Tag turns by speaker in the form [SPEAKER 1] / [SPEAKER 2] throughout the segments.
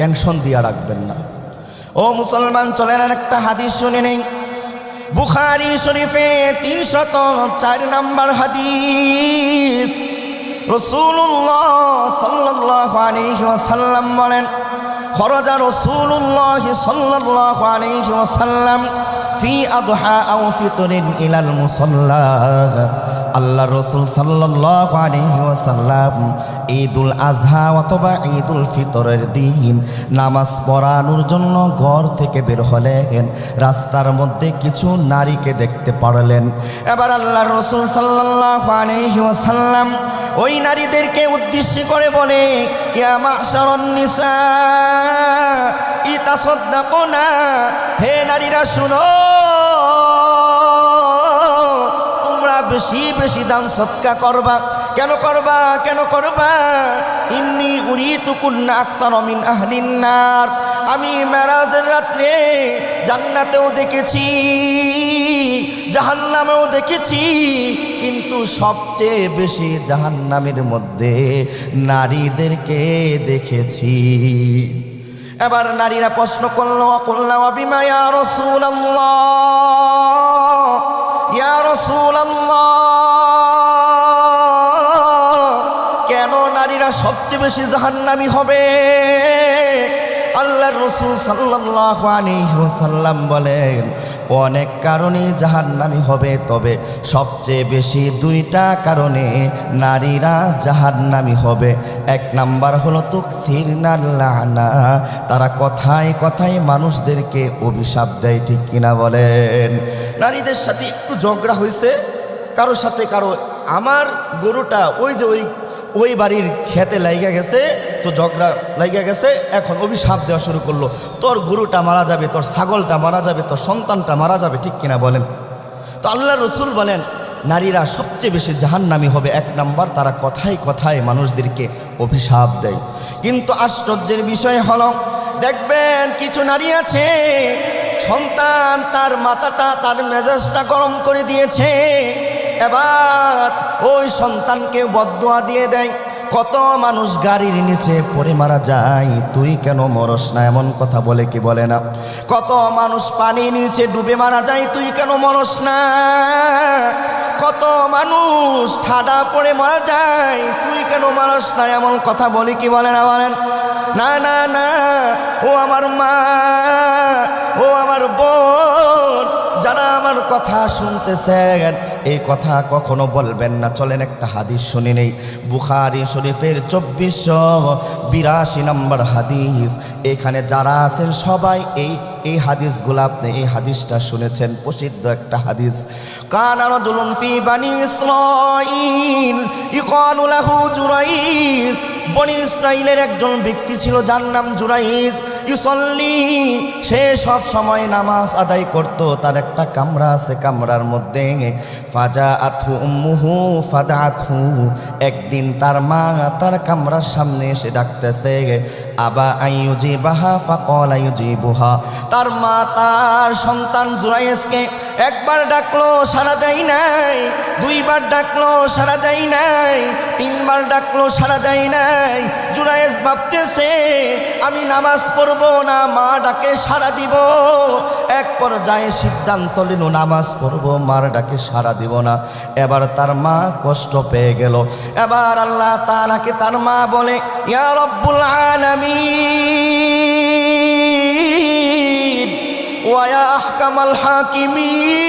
[SPEAKER 1] Tension দিয়া রাখবেন না। ও মুসলমান, চলেন একটা হাদিস শুনে নেই। বুখারী শরীফে 304 নম্বর হাদিস। রাসূলুল্লাহ সাল্লাল্লাহু আলাইহি ওয়াসাল্লাম বলেন, খরাজা রাসূলুল্লাহ সাল্লাল্লাহু আলাইহি ওয়াসাল্লাম ফি আদহা আও ফিতরিন ইলাল মুসাল্লা। আল্লাহ রসুল সাল্লাল্লাহু আলাইহি ওয়াসাল্লাম ঈদুল আজহা অথবা ঈদুল ফিতরের দিন নামাজ পড়ানোর জন্য ঘর থেকে বের হলেন। রাস্তার মধ্যে কিছু নারীকে দেখতে পারলেন। এবার আল্লাহ রসুল সাল্লাল্লাহু আলাইহি ওয়াসাল্লাম ওই নারীদেরকে উদ্দেশ্য করে বলে, ইয়া মাশারান নিসা ইতাসাদদাকুনা, হে নারীরা শুনো, বেশি বেশি দান সদকা করবা। কেন করবা? কেন করবা? ইন্নী উরিতুকুন্না আকসারা মিন আহলিন নার। আমি মেরাজের রাত্রে জান্নাতেও দেখেছি, জাহান্নামেও দেখেছি, কিন্তু সবচেয়ে বেশি জাহান্নামের মধ্যে নারীদেরকে দেখেছি। এবার নারীরা প্রশ্ন করলো, কুল্লা ওয়া বিমা ইয়া রাসূলুল্লাহ, ইয়া রাসূলুল্লাহ, কেন নারীরা সবচেয়ে বেশি জাহান্নামী হবে? আল্লাহর রাসূল সাল্লাল্লাহু আলাইহি ওয়াসাল্লাম বলেন, অনেক কারণে জাহান্নামী হবে, তবে সবচেয়ে বেশি 2টা কারণে নারীরা জাহান্নামী হবে। 1 নাম্বার হলো তুকসিরনাল লানা, তারা কথায় কথায় মানুষদেরকে অভিশাপ দেয়। ঠিক কিনা বলেন? নারীদের সাথে একটু ঝগড়া হয়েছে কারোর সাথে কারো, আমার গরুটা ওই বাড়ির খেতে লাইগা গেছে, তো ঝগড়া লাইগা গেছে, এখন অভিশাপ দেওয়া শুরু করলো, তোর গরুটা মারা যাবে, তোর ছাগলটা মারা যাবে, তোর সন্তানটা মারা যাবে। ঠিক কিনা বলেন? তো আল্লাহ রসুল বলেন, নারীরা সবচেয়ে বেশি জাহান্নামী হবে। 1 নাম্বার, তারা কথায় কথায় মানুষদেরকে অভিশাপ দেয়। কিন্তু আশ্চর্যের বিষয় হলো, দেখবেন কিছু নারী আছে, সন্তান তার মাথাটা, তার মেজাজটা গরম করে দিয়েছে, এবার ওই সন্তানকে বদদুয়া দিয়ে দেয়। কত মানুষ গাড়ির নিচে পড়ে মারা যায়, তুই কেন মরস না, এমন কথা বলে কি বলে না? কত মানুষ পানির নিচে ডুবে মারা যায়, তুই কেন মরস না? কত মানুষ ঠাডা পড়ে মারা যায়, তুই কেন মরস না, এমন কথা বলে কি বলে না? বলেন না না না, ও আমার মা, ও আমার বোন, যারা আমার কথা শুনতেছেন, এই কথা কখনো বলবেন না। চলেন একটা হাদিস শুনে নেই। বুখারী শরীফের 2482 নম্বর হাদিস। এখানে যারা আছেন সবাই এই হাদিসগুলো, আপনি এই হাদিসটা শুনেছেন, প্রসিদ্ধ একটা হাদিস। কানা রাজুলুন ফি বানি ইসরাঈল ইকালু লাহু জুরাইজ। বনি ইসরাইলের একজন ব্যক্তি ছিল, যার নাম জুরাইজ। ইউসল্লি, সে সব সময় নামাজ আদায় করত। তার একটা কামরা আছে, কামরার মধ্যে ফাজাআতহু উম্মুহু ফাদাআতহু। একদিন তার মা তার কামরার সামনে এসে ডাকতেছে, আবা আইয়ুজিবাহা ফাকালা ইউজিবুহা। তার মা তার সন্তান জুরাইজকে একবার ডাকলো, সাড়া দেয় নাই। 2বার ডাকলো, সাড়া দেয় নাই। 3বার ডাকলো, সাড়া দেয় নাই। জুরাইজ ভাবতেছে, আমি নামাজ পড়বো না, মা ডাকে সাড়া দিব। এক পর্যায়ে সিদ্ধান্ত নিল, নামাজ পড়বো, মার ডাকে সাড়া দিব না। এবার তার মা কষ্ট পেয়ে গেল। এবার আল্লাহ তাআলাকে তার মা বলে, ইয়া রব্বুল আলামিন ওয়া ইয়া আহকামাল হাকিমিন,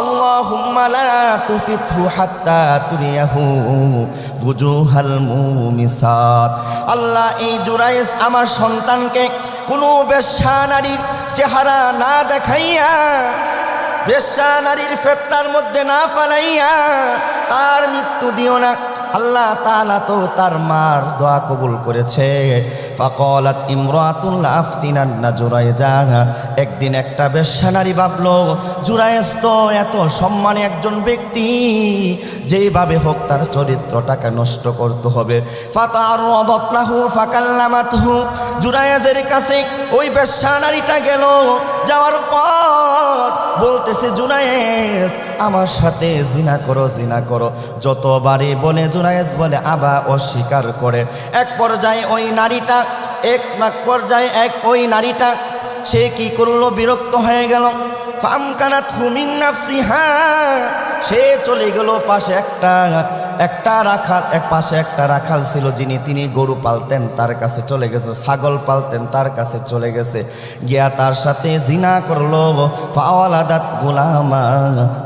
[SPEAKER 1] আল্লাহুম্মা লা তুফিতহু হাত্তা তুরিয়াহু ফুজুহাল মুমিসাত। আল্লাহ, এই জুরাইজ আমার সন্তানকে কোনো বেশ্যা নারীর চেহারা না দেখাইয়া, বেশ্যা নারীর ফেতনার মধ্যে না ফালাইয়া তার মৃত্যু দিও না। আল্লাহ তাআলা তো তার মার দোয়া কবুল করেছে। ফাকালাত ইমরাতুন লা আফতিনান্না জুরাইজা। একদিন একটা বেশ্যা নারী ভাবলো, জুরাইজ তো এত সম্মানী একজন ব্যক্তি, যেইভাবে হোক তার চরিত্রটাকে নষ্ট করতে হবে। ফাতাআরাদাত লাহু ফাকাল্লামাতহু। জুরাইজের কাছে ওই বেশ্যা নারীটা গেল, যাওয়ার পর বলতেছে, জুরাইজ আমার সাথে জিনা করো, জিনা করো। যতবারই বলে জুরাইজ বলে, আবা অস্বীকার করে। এক পর্যায়ে ওই নারীটা সে কি করলো, বিরক্ত হয়ে গেল। ফামকানাতহু মিন নাফসিহা। সে চলে গেল পাশে একটা রাখাল ছিল, তিনি গরু পালতেন, তার কাছে চলে গেছে। ছাগল পালতেন, তার কাছে চলে গেছে। গিয়া তার সাথে জিনা করলো। ফাওয়ালাদাত গোলামা।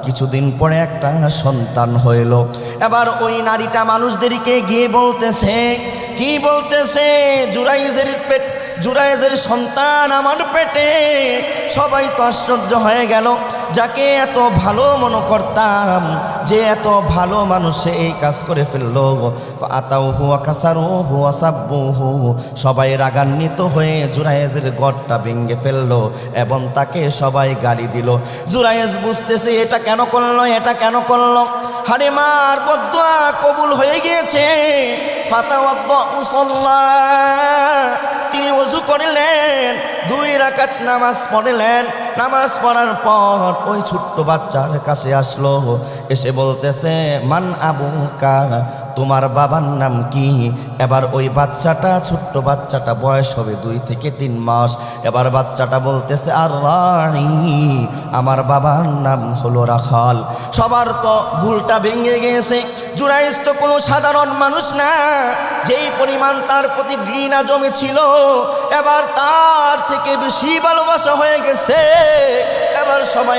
[SPEAKER 1] কিছুদিন পরে একটা সন্তান হইল। এবার ওই নারীটা মানুষদেরকে গিয়ে বলতেছে, কি বলতেছে, জুরাইজের সন্তান আমার পেটে। সবাই তো আশ্চর্য হয়ে গেল, যাকে এত ভালো মনে করতাম, যে এত ভালো মানুষ, সে এই কাজ করে ফেললো। আতাউহু ওয়া কাসারুহু ওয়া সাব্বুহু। সবাই রাগান্বিত হয়ে জুরাইজের গড়টা ভেঙে ফেললো এবং তাকে সবাই গালি দিল। জুরাইজ বুঝতেছে এটা কেন করলো। হারে মার বদদুয়া কবুল হয়ে গিয়েছে। ফাতাওয়াদ্দা উসাল্লা। তিনি ওযু করলেন, 2 রাকাত নামাজ পড়লেন। নামাজ পড়ার পর ওই ছোট্ট বাচ্চার কাছে আসলো, এসে বলতেছে, মান আবুকা, তোমার বাবার নাম কি? এবার ওই ছোট্ট বাচ্চাটা বয়স হবে 2 থেকে 3 মাস। এবার বাচ্চাটা বলতেছে, আর রাই, আমার বাবার নাম হলো রাখাল। সবার তো ভুলটা ভেঙে গিয়েছে। জুরাইজ তো কোনো সাধারণ মানুষ না, যেই পরিমাণ তার প্রতি ঘৃণা জমেছিল, এবার তার থেকে বেশি ভালোবাসা হয়ে গেছে। এবার সবাই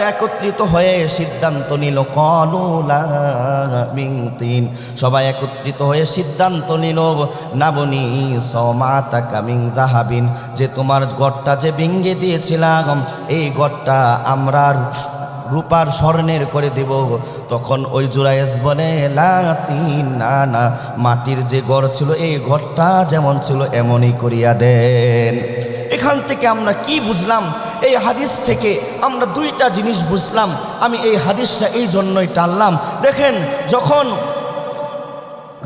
[SPEAKER 1] একত্রিত হয়ে সিদ্ধান্ত নিল, কলুলা মিন তিন। সবাই একত্রিত হয়ে সিদ্ধান্ত নিল, নাবনি সমাতাকা মিন যাহাবিন, যে তোমার গড়টা যে ভেঙে দিয়েছিলাম, এই গড়টা আমরা রূপার স্বর্ণের করে দেব। তখন ওই জুরাইজ বলে, না, মাটির যে গড় ছিল, এই ঘরটা যেমন ছিল এমনই করিয়া দেন। এখান থেকে আমরা কি বুঝলাম? এই হাদিস থেকে আমরা 2টা জিনিস বুঝলাম। আমি এই হাদিসটা এই জন্যই টানলাম। দেখেন, যখন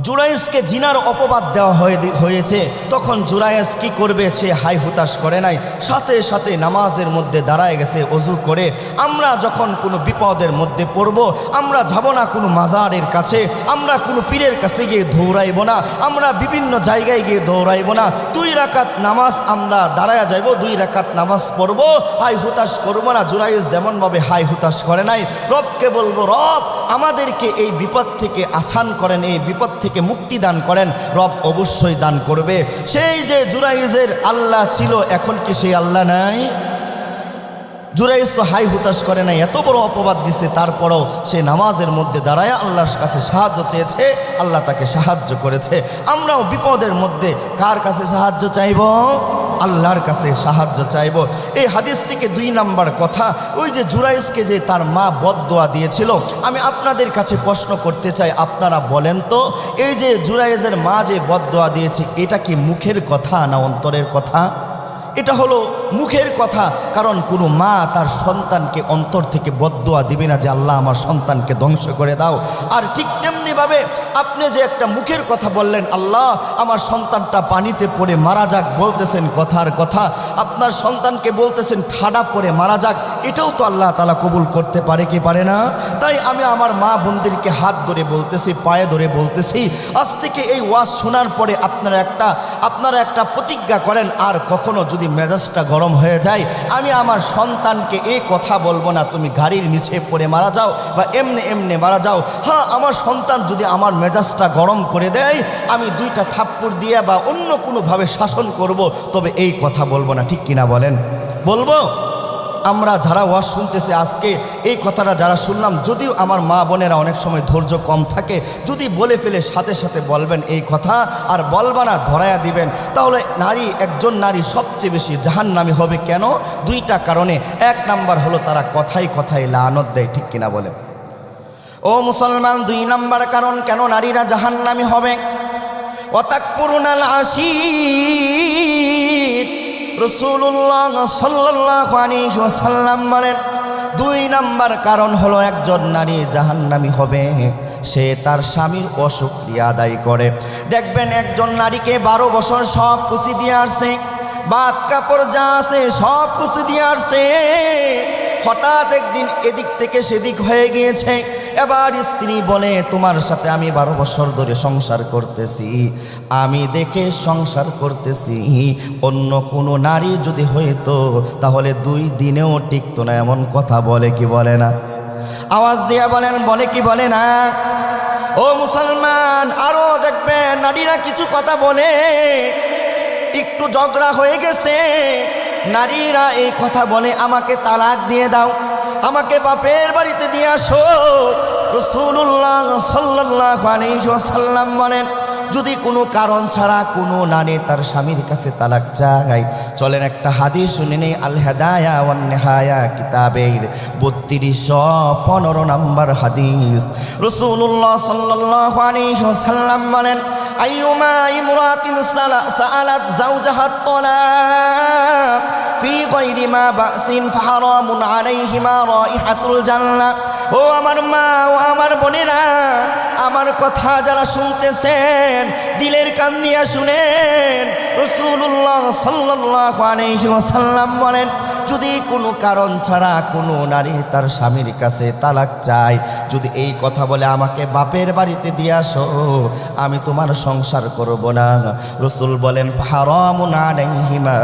[SPEAKER 1] জুরাইজকে জিনার অপবাদ দেওয়া হয়েছে, তখন জুরাইজ কি করবে? সে হাই হুতাশ করে নাই, সাথে সাথে নামাজের মধ্যে দাঁড়ায় গেছে ওযু করে। আমরা যখন কোনো বিপদের মধ্যে পড়ব, আমরা যাব না কোনো মাজারের কাছে, আমরা কোনো পীরের কাছে গিয়ে দৌড়াইব না, আমরা বিভিন্ন জায়গায় গিয়ে দৌড়াইব না। 2 রাকাত নামাজ আমরা দাঁড়ায় যাইব, 2 রাকাত নামাজ পড়ব, হাই হুতাশ করব না। জুরাইজ যেমনভাবে হাই হুতাশ করে নাই, রবকে বলবো, রব আমাদেরকে এই বিপদ থেকে আসান করেন, এই বিপদ থেকে মুক্তি দান করেন। রব অবশ্যই দান করবে। সেই যে জুরাইজের আল্লাহ ছিল, এখন কি সেই আল্লাহ নাই? জুরাইজ তো হাই হুতাশ করে নাই, এত বড় অপবাদ দিছে, তারপরও সে নামাজের মধ্যে দাঁড়ায় আল্লাহর কাছে সাহায্য চেয়েছে, আল্লাহ তাকে সাহায্য করেছে। আমরাও বিপদের মধ্যে কার কাছে সাহায্য চাইব? আল্লাহর কাছে সাহায্য চাইব। এই হাদিস থেকে 2 নাম্বার কথা, ওই যে জুরাইজকে যে তার মা বদদোয়া দিয়েছিল, আমি আপনাদের কাছে প্রশ্ন করতে চাই, আপনারা বলেন তো, এই যে জুরাইজের মা যে বদদোয়া দিয়েছে, এটা কি মুখের কথা না অন্তরের কথা? এটা হলো মুখের কথা। কারণ কোনো মা তার সন্তানকে অন্তর থেকে বদদোয়া দিবে না যে আল্লাহ আমার সন্তানকে ধ্বংস করে দাও। আর ঠিক তেমনিভাবে আপনি যে একটা মুখের কথা বললেন, আল্লাহ আমার সন্তানটা পানিতে পড়ে মারা যাক, বলতেছেন কথার কথা, আপনার সন্তানকে বলতেছেন ঠাডা পড়ে মারা যাক, এটাও তো আল্লাহ তাআলা কবুল করতে পারে কি পারে না? তাই আমি আমার মা বোনদেরকে হাত ধরে বলতেছি, পায়ে ধরে বলতেছি, আজ থেকে এই ওয়াজ শোনার পরে আপনারা একটা প্রতিজ্ঞা করেন, আর কখনো যদি মেজাজটা গরম হয়ে যায়, আমি আমার সন্তানকে এই কথা বলবো না, তুমি গাড়ির নিচে পড়ে মারা যাও বা এমনি মারা যাও। হ্যাঁ, আমার সন্তান যদি আমার মেজাজটা গরম করে দেয়, আমি 2টা থাপ্পড় দিয়ে বা অন্য কোনোভাবে শাসন করব, তবে এই কথা বলবো না। ঠিক কিনা বলেন? বলবো? আমরা যারা ওয়াজ শুনতেছে আজকে, এই কথাটা যারা শুনলাম, যদিও আমার মা বোনেরা অনেক সময় ধৈর্য কম থাকে, যদি বলে ফেলে সাথে সাথে বলবেন এই কথা, আর বলবা না, ধরায়া দিবেন। তাহলে একজন নারী সবচেয়ে বেশি জাহান্নামী হবে কেন? 2টা কারণে। 1 নাম্বার হলো তারা কথায় লানত দেয়। ঠিক কিনা বলেন? ও মুসলমান, 2 নাম্বার কারণ কেন নারীরা জাহান্নামী হবে, ওয়া তাকফুরুনাল আশীর। রাসূলুল্লাহ সাল্লাল্লাহু আলাইহি ওয়াসাল্লাম বলেন 2 নাম্বার কারণ হলো একজন নারী জাহান্নামী হবে সে তার স্বামীর অশুকরিয়া আদায় করে। দেখবেন একজন নারীকে 12 বছর সব কিছু দিয়ে আসছে, ভাত কাপড় যা আছে সব কিছু দিয়ে আসছে, হঠাৎ একদিন এদিক থেকে সেদিক হয়ে গিয়েছে। এবার স্ত্রী বলে তোমার সাথে আমি 12 বছর ধরে সংসার করতেছি, আমি দেখে সংসার করতেছি, অন্য কোনো নারী যদি হইতো তাহলে 2 দিনেও টিকতো না। এমন কথা বলে কি বলে না? আওয়াজ দিয়া বলেন, বলে কি বলে না? ও মুসলমান, আরো দেখবেন নারীরা কিছু কথা বলে, একটু ঝগড়া হয়ে গেছে, নারীরা এই কথা বলে আমাকে তালাক দিয়ে দাও, আমাকে বাপের বাড়িতে দিয়ে আসো। রাসূলুল্লাহ সাল্লাল্লাহু আলাইহি ওয়াসাল্লাম বলেন যদি কোনো কারণ ছাড়া কোনো নারী তার স্বামীর কাছে তালাক চায়, চলেন একটা হাদিস শুনে নেই। আল হেদায়া ওয়ান নেহায়া কিতাবের 3215 নম্বর হাদিস। রাসূলুল্লাহ সাল্লাল্লাহু আলাইহি ওয়াসাল্লাম বলেন আইয়ুমা ইমরাতিন সাআলাত যাওজাহা তালাক ফি গায়রি মা বাসিন ফাহারামুন আলাইহিমা রাইহাতুল জান্নাহ। ও আমার মা, ও আমার বোনেরা, আমার কথা যারা শুনতেছেন দিলের কান দিয়া শুনেন। রাসূলুল্লাহ সাল্লাল্লাহু আলাইহি ওয়াসাল্লাম বলেন যদি কোনো কারণ ছাড়া কোনো নারী তার স্বামীর কাছে তালাক চায়, যদি এই কথা বলে আমাকে বাপের বাড়িতে দিয়ে আসো, আমি তোমার সংসার করব না, রাসূল বলেন ফাহারামুন আলাইহিমা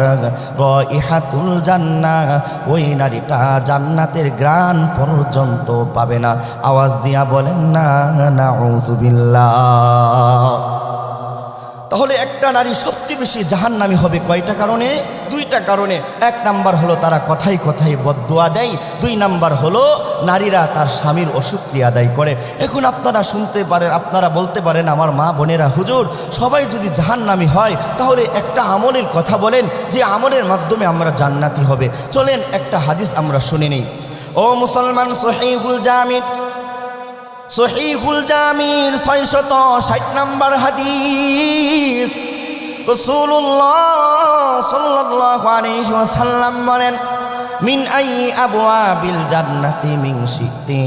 [SPEAKER 1] রাইহাতুল জান্নাহ, ওই নারীটা জান্নাতের ঘ্রাণ পর্যন্ত পাবে না। আওয়াজ দিয়া বলেন না নাউযুবিল্লাহ। তাহলে একটা নারী সবচেয়ে বেশি জাহান্নামী হবে কয়টা কারণে? 2টা কারণে। 1 নাম্বার হলো তারা কথায় কথায় বদদুয়া দেয়, 2 নাম্বার হলো নারীরা তার স্বামীর অশুকরিয়া আদায় করে। এখন আপনারা শুনতে পারেন, আপনারা বলতে পারেন আমার মা বোনেরা, হুজুর সবাই যদি জাহান্নামী হয় তাহলে একটা আমলের কথা বলেন যে আমলের মাধ্যমে আমরা জান্নাতি হবে। চলেন একটা হাদিস আমরা শুনে নিই। ও মুসলমান, সহিহুল জামির 660 নম্বর হাদিস। রাসূলুল্লাহ সাল্লাল্লাহু আলাইহি ওয়াসাল্লাম বলেন মিন আই আবওয়াবিল জান্নাতি মিন শিকতি।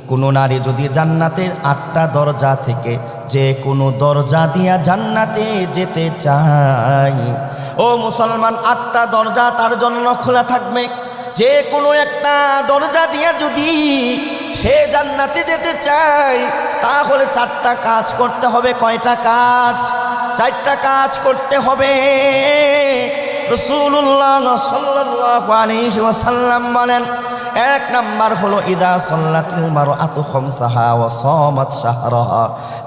[SPEAKER 1] কোনো নারী যদি জান্নাতের 8টা দরজা থেকে যে কোনো দরজা দিয়া জান্নাতে যেতে চায়, ও মুসলমান 8টা দরজা তার জন্য খোলা থাকবে। যে কোনো একটা দরজা দিয়া যদি সে জান্নাতে যেতে চায় তাহলে 4টা কাজ করতে হবে। কয়টা কাজ? 4টা কাজ করতে হবে। রাসূলুল্লাহ সাল্লাল্লাহু আলাইহি ওয়াসাল্লাম বলেন 1 নাম্বার হলো ইদা সাল্লাতিল মারআতু খামসাহা ওয়া সামাত শাহরাহা।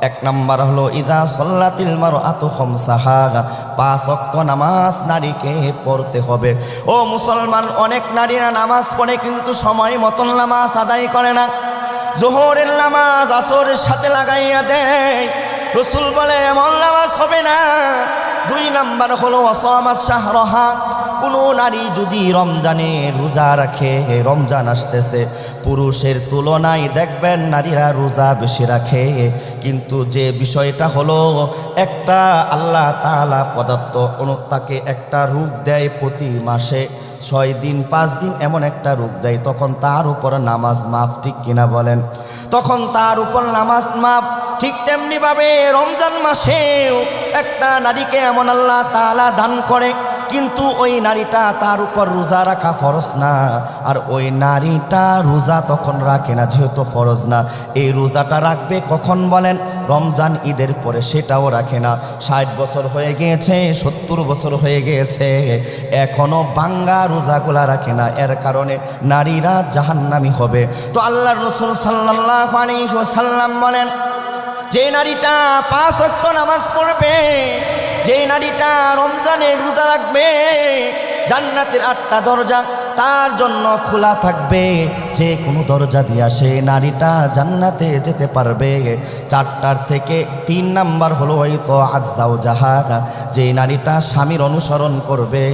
[SPEAKER 1] 1 নাম্বার হলো ইদা সাল্লাতিল মারআতু খামসাহা, 5 ওয়াক্ত নামাজ নারীকে পড়তে হবে। ও মুসলমান, অনেক নারীরা নামাজ পড়ে কিন্তু সময় মতন নামাজ আদায় করে না। যোহরের নামাজ আসরের সাথে লাগাইয়া দেয়। রাসূল বলে এমন নামাজ হবে না। 2 নাম্বার হলো ওয়াসামাত শাহরাহা, কোনো নারী যদি রমজানে রোজা রাখে, রমজান আসতেছে, পুরুষের তুলনায় দেখবেন নারীরা রোজা বেশি রাখে, কিন্তু যে বিষয়টা হলো একটা আল্লাহ তাআলা পদার্থ তাকে একটা রোগ দেয় প্রতি মাসে 6 দিন 5 দিন এমন একটা রোগ দেয়, তখন তার উপর নামাজ মাফ। ঠিক কিনা বলেন? তখন তার উপর নামাজ মাফ। ঠিক তেমনিভাবে রমজান মাসেও একটা নারীকে এমন আল্লাহ তাআলা দান করে, কিন্তু ওই নারীটা তার উপর রোজা রাখা ফরজ না, আর ওই নারীটা রোজা তখন রাখে না যেহেতু ফরজ না। এই রোজাটা রাখবে কখন বলেন? রমজান ঈদের পরে, সেটাও রাখে না। 60 বছর হয়ে গিয়েছে, 70 বছর হয়ে গিয়েছে, এখনো বাঙ্গা রোজাগুলা রাখে না। এর কারণে নারীরা জাহান্নামী হবে। তো আল্লাহর রাসূল সাল্লাল্লাহু আলাইহি ওয়াসাল্লাম বলেন যে নারীটা 5 ওয়াক্ত নামাজ পড়বে, যে নারীটা রমজানে রোজা রাখবে, জান্নাতের 8টা দরজা তার জন্য খোলা থাকবে, যে কোনো দরজা দিয়া সে নারীটা জান্নাতে যেতে পারবে। 4টার থেকে 3 নাম্বার হলো হয়তো আজ্জাও জাহা, যে নারীটা স্বামীর অনুসরণ করবে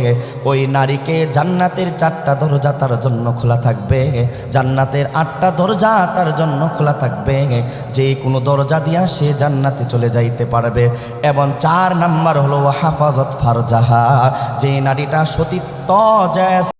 [SPEAKER 1] ওই নারীকে জান্নাতের 4টা দরজা তার জন্য খোলা থাকবে, জান্নাতের 8টা দরজা তার জন্য খোলা থাকবে, যে কোনো দরজা দিয়া সে জান্নাতে চলে যাইতে পারবে। এবং 4 নাম্বার হলো হাফাজত ফারজাহা, যে নারীটা সতীত্ব